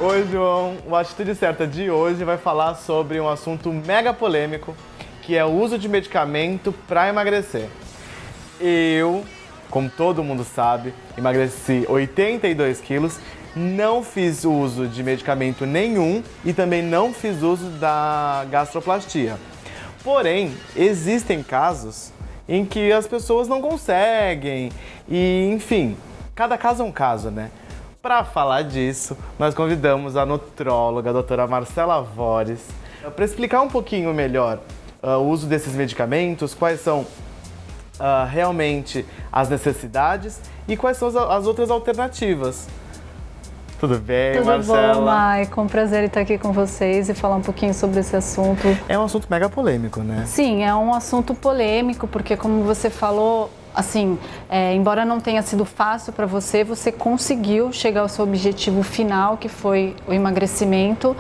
Oi, João. O Atitude Certa de hoje vai falar sobre um assunto mega polêmico, que é o uso de medicamento para emagrecer. Eu, como todo mundo sabe, emagreci 82 quilos, não fiz uso de medicamento nenhum e também não fiz uso da gastroplastia. Porém, existem casos em que as pessoas não conseguem e, enfim, cada caso é um caso, né? Para falar disso, nós convidamos a nutróloga, a doutora Marcela Vores, para explicar um pouquinho melhor o uso desses medicamentos, quais são realmente as necessidades e quais são as outras alternativas. Tudo bem, Marcela? Tudo bom, Maicon? Um prazer estar aqui com vocês e falar um pouquinho sobre esse assunto. É um assunto mega polêmico, né? Sim, é um assunto polêmico, porque como você falou, assim, embora não tenha sido fácil para você, você conseguiu chegar ao seu objetivo final, que foi o emagrecimento.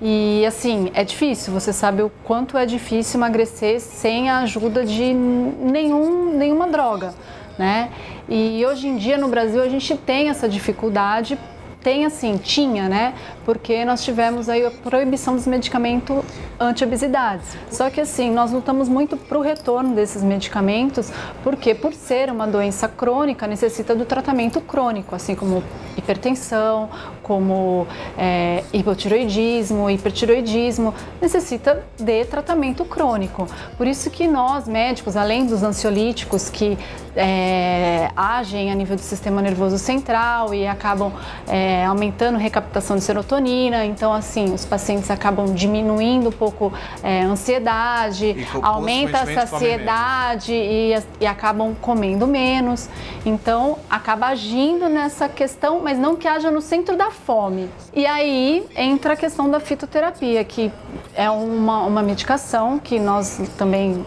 E assim, é difícil, você sabe o quanto é difícil emagrecer sem a ajuda de nenhuma droga, né? E hoje em dia no Brasil a gente tem essa dificuldade. Tinha, né? Porque nós tivemos aí a proibição dos medicamentos anti-obesidades. Só que assim, nós lutamos muito para o retorno desses medicamentos, porque por ser uma doença crônica, necessita do tratamento crônico, assim como hipertensão, como hipotireoidismo, hipertireoidismo, necessita de tratamento crônico. Por isso que nós, médicos, além dos ansiolíticos que agem a nível do sistema nervoso central e acabam aumentando a recaptação de serotonina, então assim, os pacientes acabam diminuindo um pouco a ansiedade, aumenta a saciedade e acabam comendo menos. Então, acaba agindo nessa questão, mas não que haja no centro da fome. E aí entra a questão da fitoterapia, que é uma medicação que nós também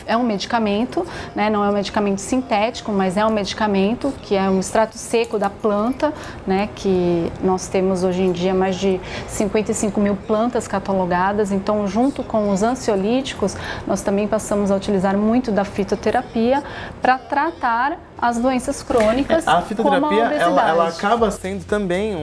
é um medicamento, né? Não é um medicamento sintético, mas é um medicamento que é um extrato seco da planta, né? Que nós temos hoje em dia mais de 55 mil plantas catalogadas. Então, junto com os ansiolíticos, nós também passamos a utilizar muito da fitoterapia para tratar as doenças crônicas. A fitoterapia, como a obesidade. ela acaba sendo também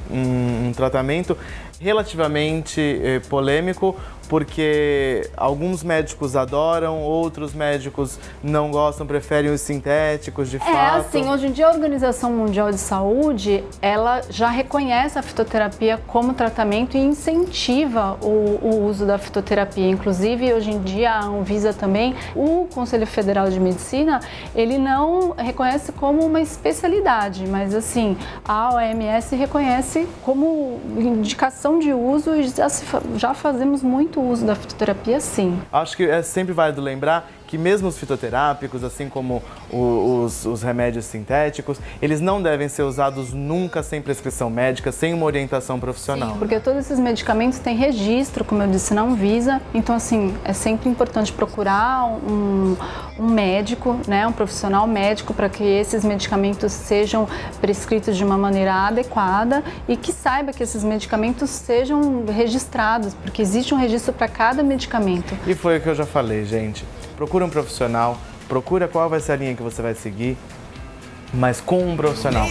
um tratamento relativamente polêmico, porque alguns médicos adoram, outros médicos não gostam, preferem os sintéticos, de fato. Assim, hoje em dia a Organização Mundial de Saúde, ela já reconhece a fitoterapia como tratamento e incentiva o uso da fitoterapia. Inclusive, hoje em dia, a Anvisa também, o Conselho Federal de Medicina, ele não reconhece como uma especialidade, mas assim, a OMS reconhece como indicação de uso e já fazemos muito uso da fitoterapia, sim. Acho que é sempre válido lembrar que mesmo os fitoterápicos, assim como os remédios sintéticos, eles não devem ser usados nunca sem prescrição médica, sem uma orientação profissional. Sim, porque todos esses medicamentos têm registro, como eu disse, na Anvisa. Então, assim, é sempre importante procurar um médico, né, um profissional médico, para que esses medicamentos sejam prescritos de uma maneira adequada e que saiba que esses medicamentos sejam registrados, porque existe um registro para cada medicamento. E foi o que eu já falei, gente. Procura um profissional, procura qual vai ser a linha que você vai seguir, mas com um profissional.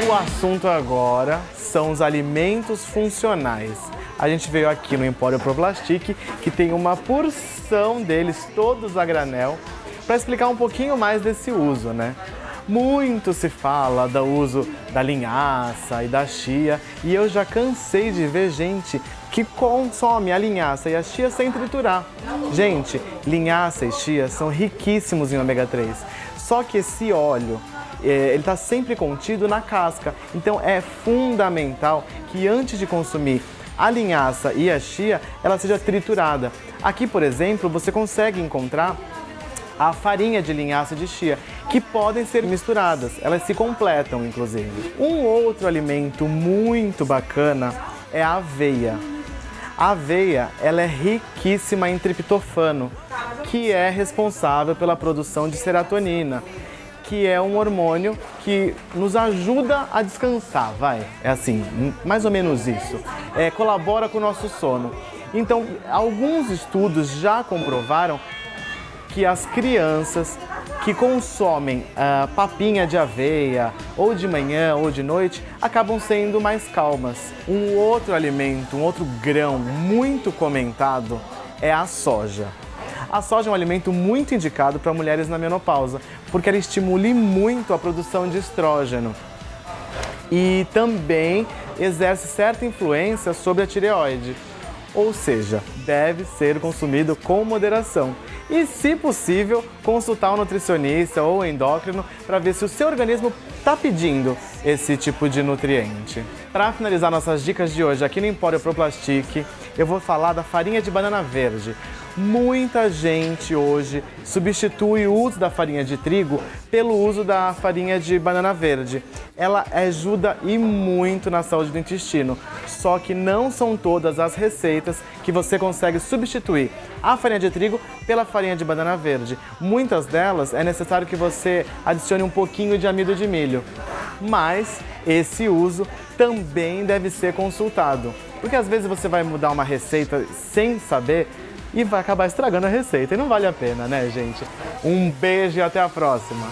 O assunto agora são os alimentos funcionais. A gente veio aqui no Empório Proplastic, que tem uma porção deles, todos a granel, para explicar um pouquinho mais desse uso, né? Muito se fala do uso da linhaça e da chia, e eu já cansei de ver gente que consome a linhaça e a chia sem triturar. Gente, linhaça e chia são riquíssimos em ômega 3, só que esse óleo, ele está sempre contido na casca, então é fundamental que antes de consumir a linhaça e a chia, ela seja triturada. Aqui, por exemplo, você consegue encontrar a farinha de linhaça e de chia, que podem ser misturadas, elas se completam, inclusive. Um outro alimento muito bacana é a aveia. A aveia, ela é riquíssima em triptofano, que é responsável pela produção de serotonina. que é um hormônio que nos ajuda a descansar, vai. É assim, mais ou menos isso. Colabora com o nosso sono. Então, alguns estudos já comprovaram que as crianças que consomem papinha de aveia, ou de manhã ou de noite, acabam sendo mais calmas. Um outro alimento, um outro grão muito comentado é a soja. A soja é um alimento muito indicado para mulheres na menopausa, porque ela estimula muito a produção de estrógeno. E também exerce certa influência sobre a tireoide. Ou seja, deve ser consumido com moderação. E, se possível, consultar um nutricionista ou endócrino para ver se o seu organismo está pedindo esse tipo de nutriente. Para finalizar nossas dicas de hoje aqui no Empório Pro Plastic, eu vou falar da farinha de banana verde. Muita gente hoje substitui o uso da farinha de trigo pelo uso da farinha de banana verde. Ela ajuda e muito na saúde do intestino, só que não são todas as receitas que você consegue substituir a farinha de trigo pela farinha de banana verde. Muitas delas é necessário que você adicione um pouquinho de amido de milho, mas esse uso também deve ser consultado, porque às vezes você vai mudar uma receita sem saber e vai acabar estragando a receita, e não vale a pena, né, gente? Um beijo e até a próxima!